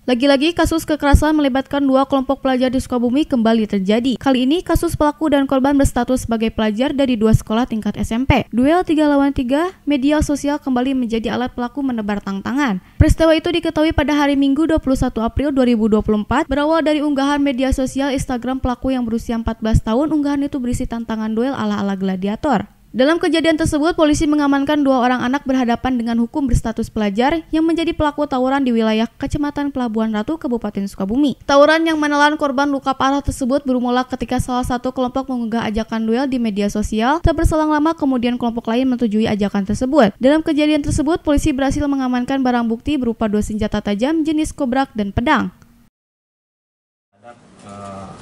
Lagi-lagi kasus kekerasan melibatkan dua kelompok pelajar di Sukabumi kembali terjadi. Kali ini kasus pelaku dan korban berstatus sebagai pelajar dari dua sekolah tingkat SMP. Duel 3 lawan 3, media sosial kembali menjadi alat pelaku menebar tantangan. Peristiwa itu diketahui pada hari Minggu 21 April 2024 berawal dari unggahan media sosial Instagram pelaku yang berusia 14 tahun. Unggahan itu berisi tantangan duel ala-ala gladiator. Dalam kejadian tersebut, polisi mengamankan dua orang anak berhadapan dengan hukum berstatus pelajar yang menjadi pelaku tawuran di wilayah Kecamatan Pelabuhan Ratu, Kabupaten Sukabumi. Tawuran yang menelan korban luka parah tersebut bermula ketika salah satu kelompok mengunggah ajakan duel di media sosial. Tak berselang lama kemudian kelompok lain menyetujui ajakan tersebut. Dalam kejadian tersebut, polisi berhasil mengamankan barang bukti berupa 2 senjata tajam jenis kobrak dan pedang.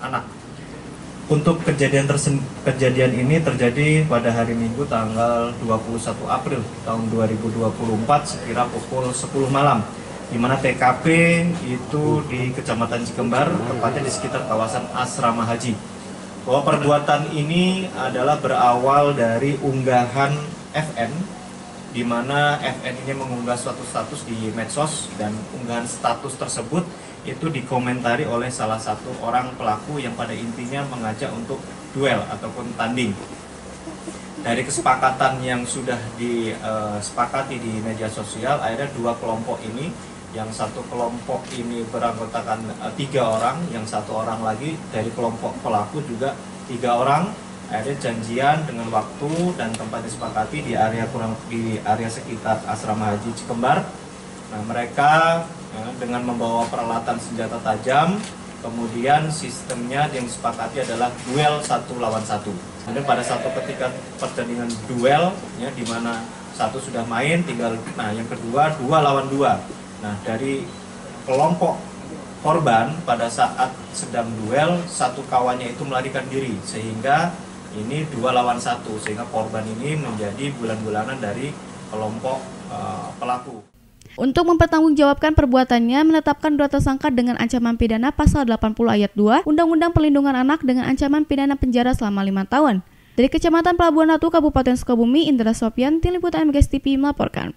Anak. Untuk kejadian ini terjadi pada hari Minggu tanggal 21 April tahun 2024 sekira pukul 10 malam, di mana TKP itu di Kecamatan Cikembar, tepatnya di sekitar kawasan Asrama Haji. Bahwa perbuatan ini adalah berawal dari unggahan FN, di mana FN ini mengunggah suatu status di medsos, dan unggahan status tersebut itu dikomentari oleh salah satu orang pelaku yang pada intinya mengajak untuk duel ataupun tanding. Dari kesepakatan yang sudah disepakati di media sosial, akhirnya dua kelompok ini, yang satu kelompok ini beranggotakan 3 orang, yang satu orang lagi dari kelompok pelaku juga 3 orang, akhirnya janjian dengan waktu dan tempat disepakati di area sekitar Asrama Haji Cikembar. Nah, mereka dengan membawa peralatan senjata tajam, kemudian sistemnya yang disepakati adalah duel 1 lawan 1. Kemudian pada satu ketika pertandingan duel, ya, di mana satu sudah main, tinggal yang kedua 2 lawan 2. Nah, dari kelompok korban pada saat sedang duel, satu kawannya itu melarikan diri, sehingga ini 2 lawan 1, sehingga korban ini menjadi bulan-bulanan dari kelompok pelaku. Untuk mempertanggungjawabkan perbuatannya, menetapkan 2 tersangka dengan ancaman pidana pasal 80 ayat 2 Undang-Undang Perlindungan Anak dengan ancaman pidana penjara selama 5 tahun. Dari Kecamatan Pelabuhan Ratu, Kabupaten Sukabumi, Indra Sopyan, Tim Liputan MGS TV melaporkan.